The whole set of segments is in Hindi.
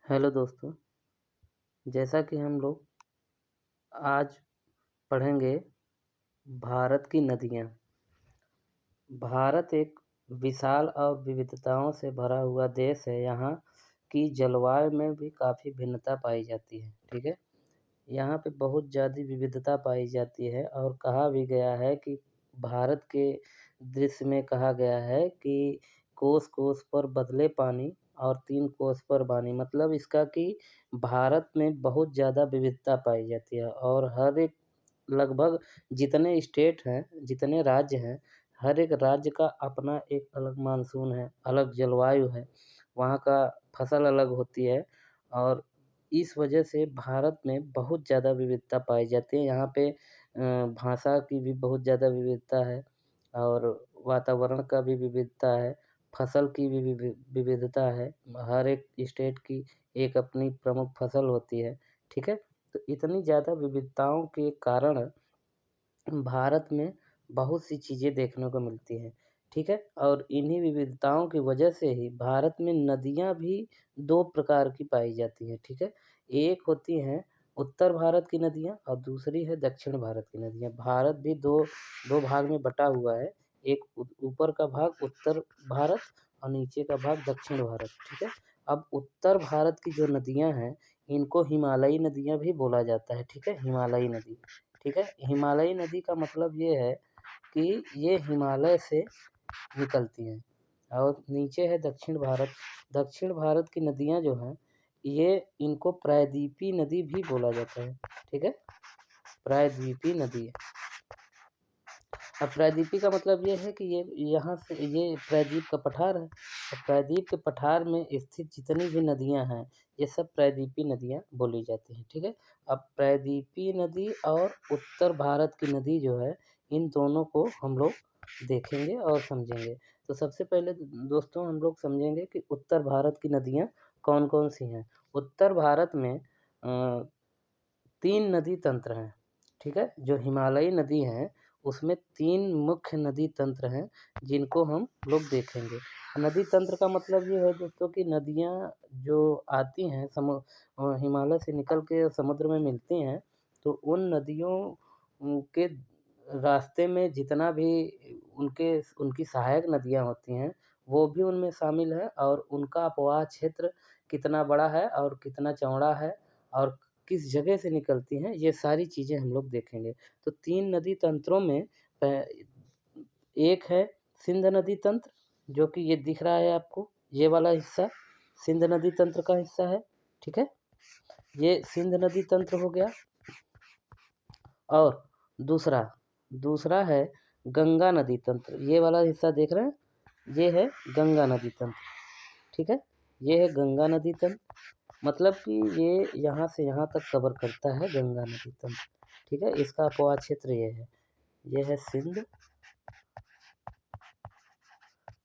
हेलो दोस्तों, जैसा कि हम लोग आज पढ़ेंगे भारत की नदियाँ। भारत एक विशाल और विविधताओं से भरा हुआ देश है। यहाँ की जलवायु में भी काफ़ी भिन्नता पाई जाती है, ठीक है? यहाँ पे बहुत ज़्यादा विविधता पाई जाती है और कहा भी गया है कि भारत के दृश्य में कहा गया है कि कोस-कोस पर बदले पानी और 3 कोस पर वाणी। मतलब इसका कि भारत में बहुत ज़्यादा विविधता पाई जाती है और हर एक लगभग जितने स्टेट हैं, जितने राज्य हैं, हर एक राज्य का अपना एक अलग मानसून है, अलग जलवायु है, वहाँ का फसल अलग होती है और इस वजह से भारत में बहुत ज़्यादा विविधता पाई जाती है। यहाँ पे भाषा की भी बहुत ज़्यादा विविधता है और वातावरण का भी विविधता है, फसल की भी विविधता है। हर एक स्टेट की एक अपनी प्रमुख फसल होती है, ठीक है? तो इतनी ज़्यादा विविधताओं के कारण भारत में बहुत सी चीज़ें देखने को मिलती हैं, ठीक है? और इन्हीं विविधताओं की वजह से ही भारत में नदियाँ भी 2 प्रकार की पाई जाती हैं, ठीक है? एक होती हैं उत्तर भारत की नदियाँ और दूसरी है दक्षिण भारत की नदियाँ। भारत भी 2 भाग में बँटा हुआ है, एक ऊपर का भाग उत्तर भारत और नीचे का भाग दक्षिण भारत, ठीक है? अब उत्तर भारत की जो नदियाँ हैं, इनको हिमालयी नदियाँ भी बोला जाता है, ठीक है? हिमालयी नदी। ठीक है? हिमालयी नदी का मतलब ये है कि ये हिमालय से निकलती हैं और नीचे है दक्षिण भारत। दक्षिण भारत की नदियाँ जो हैं, ये इनको प्रायद्वीपीय नदी भी बोला जाता है, ठीक है? प्रायद्वीपीय नदी। अब प्रायद्वीपीय का मतलब ये है कि ये यहाँ से ये प्रायद्वीप का पठार है और प्रायद्वीप के पठार में स्थित जितनी भी नदियाँ हैं, ये सब प्रायद्वीपीय नदियाँ बोली जाती हैं, ठीक है? अब प्रायद्वीपीय नदी और उत्तर भारत की नदी जो है, इन दोनों को हम लोग देखेंगे और समझेंगे। तो सबसे पहले दोस्तों हम लोग समझेंगे कि उत्तर भारत की नदियाँ कौन-कौन सी हैं। उत्तर भारत में 3 नदी तंत्र हैं, ठीक है? जो हिमालयी नदी हैं, उसमें 3 मुख्य नदी तंत्र हैं, जिनको हम लोग देखेंगे। नदी तंत्र का मतलब ये है दोस्तों कि नदियाँ जो आती हैं हिमालय से निकल के समुद्र में मिलती हैं, तो उन नदियों के रास्ते में जितना भी उनकी सहायक नदियाँ होती हैं, वो भी उनमें शामिल है और उनका अपवाह क्षेत्र कितना बड़ा है और कितना चौड़ा है और किस जगह से निकलती हैं, ये सारी चीज़ें हम लोग देखेंगे। तो 3 नदी तंत्रों में एक है सिंध नदी तंत्र, जो कि ये दिख रहा है आपको, ये वाला हिस्सा सिंध नदी तंत्र का हिस्सा है, ठीक है? ये सिंध नदी तंत्र हो गया और दूसरा दूसरा है गंगा नदी तंत्र। ये वाला हिस्सा देख रहे हैं? ये है गंगा नदी तंत्र, ठीक है? ये है गंगा नदी तंत्र। मतलब कि ये यहाँ से यहाँ तक कवर करता है गंगा नदी तंत्र, ठीक है? इसका अपवाह क्षेत्र ये है सिंध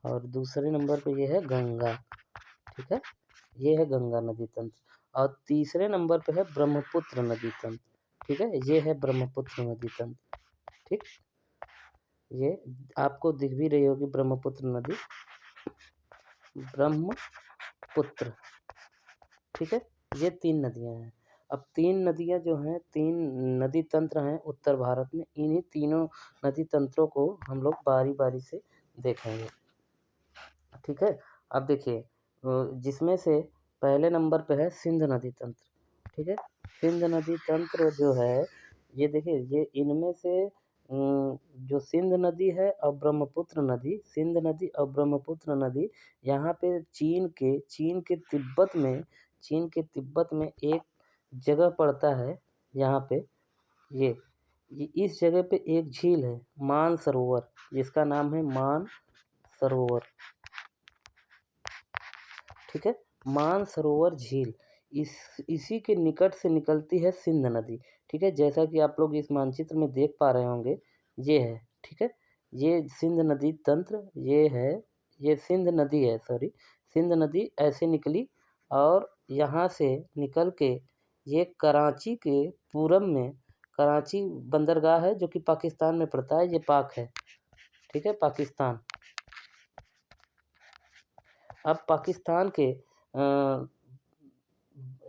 और दूसरे नंबर पे ये है गंगा, ठीक है? ये है गंगा नदी तंत्र और तीसरे नंबर पे है ब्रह्मपुत्र नदी तंत्र, ठीक है? ये है ब्रह्मपुत्र नदी तंत्र, ठीक? ये आपको दिख भी रही होगी ब्रह्मपुत्र नदी, ब्रह्मपुत्र, ठीक है? ये 3 नदियाँ हैं। अब 3 नदियाँ जो हैं, 3 नदी तंत्र हैं उत्तर भारत में, इन्हीं तीनों नदी तंत्रों को हम लोग बारी-बारी से देखेंगे, ठीक है? अब देखिए जिसमें से पहले नंबर पे है सिंध नदी तंत्र, ठीक है? सिंध नदी तंत्र जो है, ये देखिए ये इनमें से जो सिंध नदी है और ब्रह्मपुत्र नदी, सिंध नदी और ब्रह्मपुत्र नदी यहाँ पे चीन के तिब्बत में एक जगह पड़ता है यहाँ पे ये इस जगह पे एक झील है मानसरोवर, जिसका नाम है मानसरोवर, ठीक है? मानसरोवर झील इसी के निकट से निकलती है सिंध नदी, ठीक है? जैसा कि आप लोग इस मानचित्र में देख पा रहे होंगे, ये है, ठीक है? ये सिंध नदी तंत्र ये है, ये सिंध नदी है सॉरी, सिंध नदी ऐसे निकली और यहाँ से निकल के ये कराची के पूरब में कराची बंदरगाह है जो कि पाकिस्तान में पड़ता है, ये पाक है, ठीक है? पाकिस्तान। अब पाकिस्तान के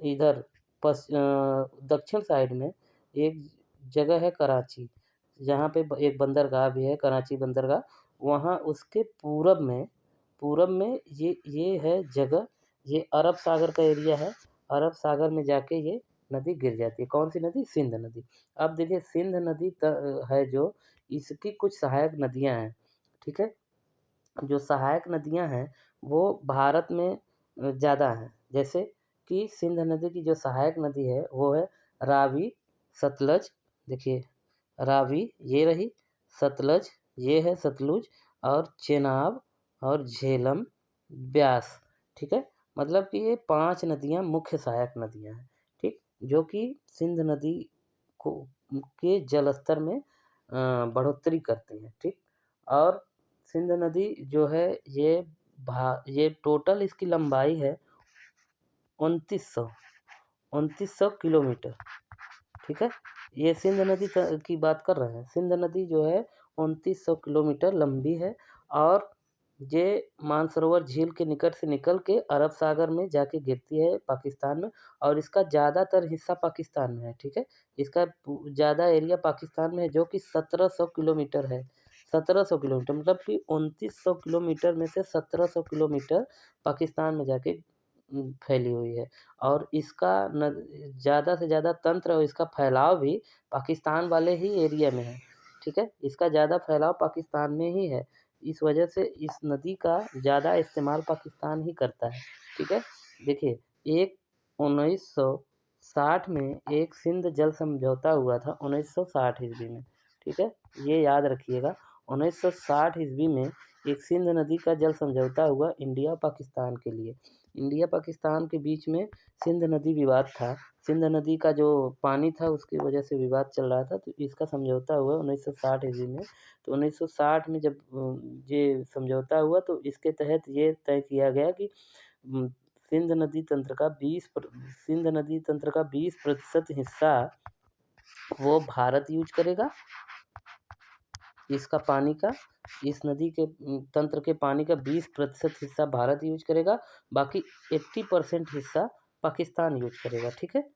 इधर दक्षिण साइड में एक जगह है कराची, जहाँ पे एक बंदरगाह भी है, कराची बंदरगाह। वहाँ उसके पूरब में ये है जगह, ये अरब सागर का एरिया है। अरब सागर में जाके ये नदी गिर जाती है। कौन सी नदी? सिंध नदी। अब देखिए सिंध नदी है जो, इसकी कुछ सहायक नदियाँ हैं, ठीक है। जो सहायक नदियाँ हैं वो भारत में ज़्यादा हैं। जैसे कि सिंध नदी की जो सहायक नदी है वो है रावी, सतलज। देखिए रावी ये रही, सतलज ये है सतलुज, और चेनाब और झेलम, ब्यास, ठीक है। मतलब कि ये 5 नदियाँ मुख्य सहायक नदियाँ हैं, ठीक, जो कि सिंध नदी को के जल स्तर में बढ़ोतरी करती हैं, ठीक। और सिंध नदी जो है ये टोटल इसकी लंबाई है 2900 किलोमीटर, ठीक है। ये सिंध नदी की बात कर रहे हैं। सिंध नदी जो है 2900 किलोमीटर लंबी है, और ये मानसरोवर झील के निकट से निकल के अरब सागर में जाके गिरती है पाकिस्तान में, और इसका ज़्यादातर हिस्सा पाकिस्तान में है, ठीक है। इसका ज़्यादा एरिया पाकिस्तान में है, जो कि 1700 किलोमीटर है। 1700 किलोमीटर मतलब कि 2900 किलोमीटर में से 1700 किलोमीटर पाकिस्तान में जाके फैली हुई है। और इसका ज़्यादा से ज़्यादा तंत्र और इसका फैलाव भी पाकिस्तान वाले ही एरिया में है, ठीक है। इसका ज़्यादा फैलाव पाकिस्तान में ही है। इस वजह से इस नदी का ज़्यादा इस्तेमाल पाकिस्तान ही करता है, ठीक है। देखिए एक 1960 में एक सिंध जल समझौता हुआ था, 1960 ईस्वी में, ठीक है। ये याद रखिएगा, 1960 ईस्वी में एक सिंध नदी का जल समझौता हुआ इंडिया पाकिस्तान के लिए। इंडिया पाकिस्तान के बीच में सिंध नदी विवाद था। सिंध नदी का जो पानी था उसकी वजह से विवाद चल रहा था, तो इसका समझौता हुआ 1960 ईस्वी में। तो 1960 में जब ये समझौता हुआ तो इसके तहत ये तय किया गया कि सिंध नदी तंत्र का 20% हिस्सा वो भारत यूज करेगा, इसका पानी का, इस नदी के तंत्र के पानी का 20% हिस्सा भारत यूज करेगा, बाकी 80% हिस्सा पाकिस्तान यूज करेगा, ठीक है।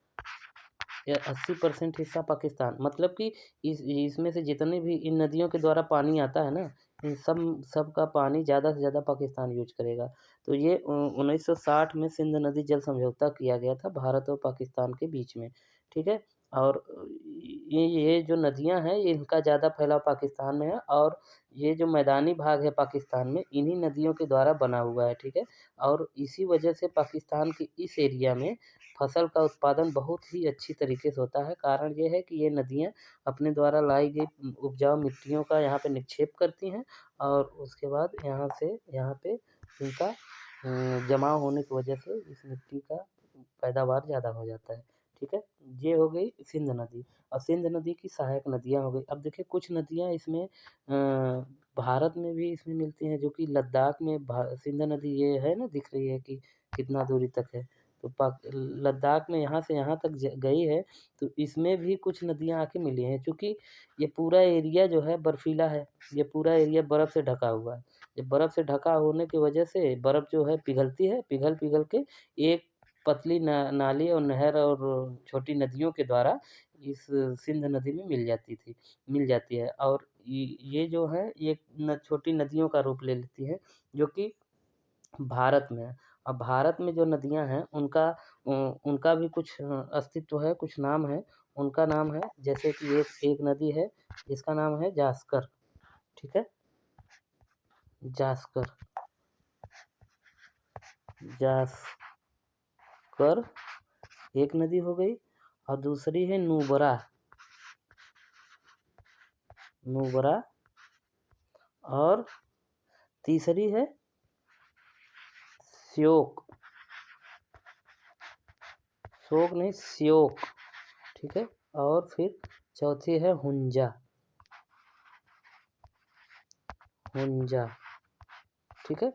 या 80% हिस्सा पाकिस्तान, मतलब कि इसमें से जितने भी इन नदियों के द्वारा पानी आता है ना, इन सब का पानी ज़्यादा से ज़्यादा पाकिस्तान यूज करेगा। तो ये 1960 में सिंध नदी जल समझौता किया गया था भारत और पाकिस्तान के बीच में, ठीक है। और ये जो नदियाँ हैं ये इनका ज़्यादा फैलाव पाकिस्तान में है, और ये जो मैदानी भाग है पाकिस्तान में इन्हीं नदियों के द्वारा बना हुआ है, ठीक है। और इसी वजह से पाकिस्तान के इस एरिया में फसल का उत्पादन बहुत ही अच्छी तरीके से होता है। कारण ये है कि ये नदियाँ अपने द्वारा लाई गई उपजाऊ मिट्टियों का यहाँ पे निक्षेप करती हैं, और उसके बाद यहाँ पे इनका जमाव होने की वजह से इस मिट्टी का पैदावार ज़्यादा हो जाता है, ठीक है। ये हो गई सिंध नदी, और सिंध नदी की सहायक नदियाँ हो गई। अब देखिए कुछ नदियाँ इसमें भारत में भी इसमें मिलती हैं, जो कि लद्दाख में सिंध नदी ये है ना, दिख रही है कि कितना दूरी तक है। तो लद्दाख में यहाँ से यहाँ तक गई है, तो इसमें भी कुछ नदियाँ आके मिली हैं। चूँकि ये पूरा एरिया जो है बर्फीला है, ये पूरा एरिया बर्फ़ से ढका हुआ है। ये बर्फ़ से ढका होने की वजह से बर्फ़ जो है पिघलती है, पिघल के एक पतली नाली और नहर और छोटी नदियों के द्वारा इस सिंध नदी में मिल जाती है। और ये जो है ये छोटी नदियों का रूप ले लेती है, जो कि भारत में है। अब भारत में जो नदियाँ हैं उनका भी कुछ अस्तित्व है, कुछ नाम है। उनका नाम है, जैसे कि एक नदी है जिसका नाम है जास्कर, ठीक है। जास्कर जास्कर एक नदी हो गई, और दूसरी है नुब्रा, और तीसरी है श्योक, शोक नहीं श्योक, ठीक है। और फिर चौथी है हुंजा, ठीक है।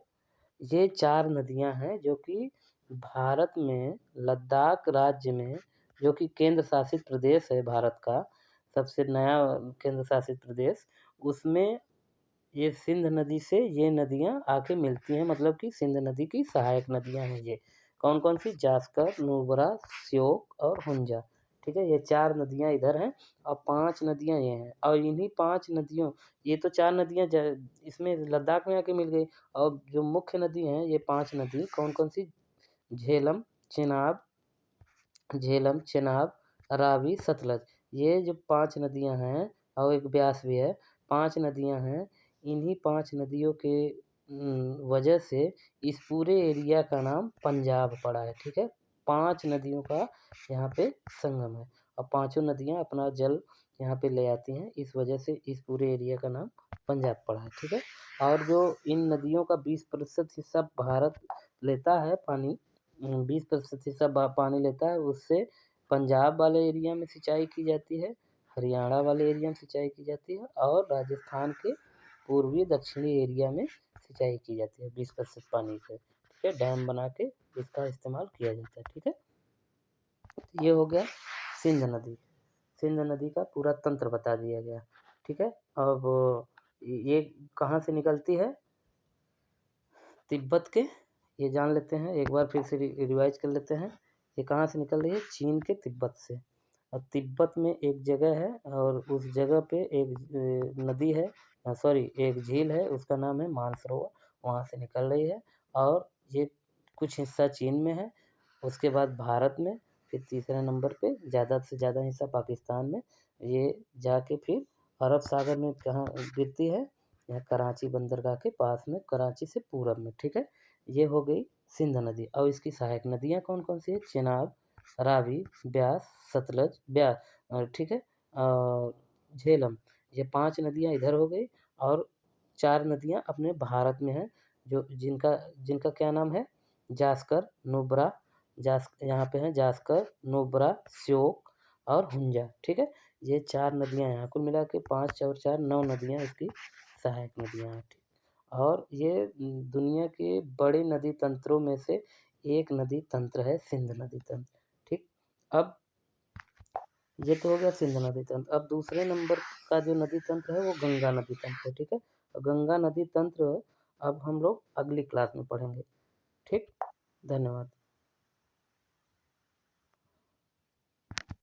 ये 4 नदियाँ हैं जो कि भारत में लद्दाख राज्य में, जो कि केंद्र शासित प्रदेश है भारत का, सबसे नया केंद्र शासित प्रदेश, उसमें ये सिंध नदी से ये नदियाँ आके मिलती हैं, मतलब कि सिंध नदी की सहायक नदियाँ हैं ये। कौन कौन सी? जास्कर, नुब्रा, श्योक और हुंजा। ठीक है, ये 4 नदियाँ इधर हैं और 5 नदियाँ ये हैं और इन्हीं 5 नदियों, ये तो 4 नदियाँ इसमें लद्दाख में आके मिल गई और जो मुख्य नदी हैं ये 5 नदी कौन कौन सी? झेलम, चेनाब, रावी, सतलज। ये जो 5 नदियाँ हैं और एक ब्यास भी है, 5 नदियाँ हैं। इन्हीं 5 नदियों के वजह से इस पूरे एरिया का नाम पंजाब पड़ा है। ठीक है, 5 नदियों का यहाँ पे संगम है और पाँचों नदियाँ अपना जल यहाँ पे ले आती हैं, इस वजह से इस पूरे एरिया का नाम पंजाब पड़ा है। ठीक है, और जो इन नदियों का 20% हिस्सा भारत लेता है पानी, 20% हिस्सा पानी लेता है, उससे पंजाब वाले एरिया में सिंचाई की जाती है, हरियाणा वाले एरिया में सिंचाई की जाती है और राजस्थान के पूर्वी दक्षिणी एरिया में सिंचाई की जाती है 20% पानी से। ठीक है, डैम बना के इसका इस्तेमाल किया जाता है। ठीक है, ये हो गया सिंध नदी। सिंध नदी का पूरा तंत्र बता दिया गया। ठीक है, अब ये कहाँ से निकलती है? तिब्बत के, ये जान लेते हैं एक बार फिर से रिवाइज कर लेते हैं। ये कहाँ से निकल रही है? चीन के तिब्बत से। और तिब्बत में एक जगह है और उस जगह पे एक नदी है, सॉरी एक झील है, उसका नाम है मानसरोवर, वहाँ से निकल रही है और ये कुछ हिस्सा चीन में है, उसके बाद भारत में, फिर तीसरे नंबर पे ज़्यादा से ज़्यादा हिस्सा पाकिस्तान में, ये जाके फिर अरब सागर में कहाँ गिरती है? यहाँ कराची बंदरगाह के पास में, कराची से पूरब में। ठीक है, ये हो गई सिंध नदी। और इसकी सहायक नदियाँ कौन कौन सी है? चेनाब, रावी, ब्यास, सतलज, ठीक है, झेलम। ये 5 नदियाँ इधर हो गई और 4 नदियाँ अपने भारत में हैं, जो जिनका जिनका क्या नाम है? जास्कर, नुब्रा, यहाँ पे हैं जास्कर, नुब्रा, श्योक और हुंजा। ठीक है, ये 4 नदियाँ हैं, कुल मिला के 5 और 4 9 नदियाँ इसकी सहायक नदियाँ हैं। और ये दुनिया के बड़े नदी तंत्रों में से एक नदी तंत्र है सिंध नदी तंत्र। ठीक, अब ये तो हो गया सिंध नदी तंत्र। अब दूसरे नंबर का जो नदी तंत्र है वो गंगा नदी तंत्र है। ठीक है, गंगा नदी तंत्र अब हम लोग अगली क्लास में पढ़ेंगे। ठीक, धन्यवाद।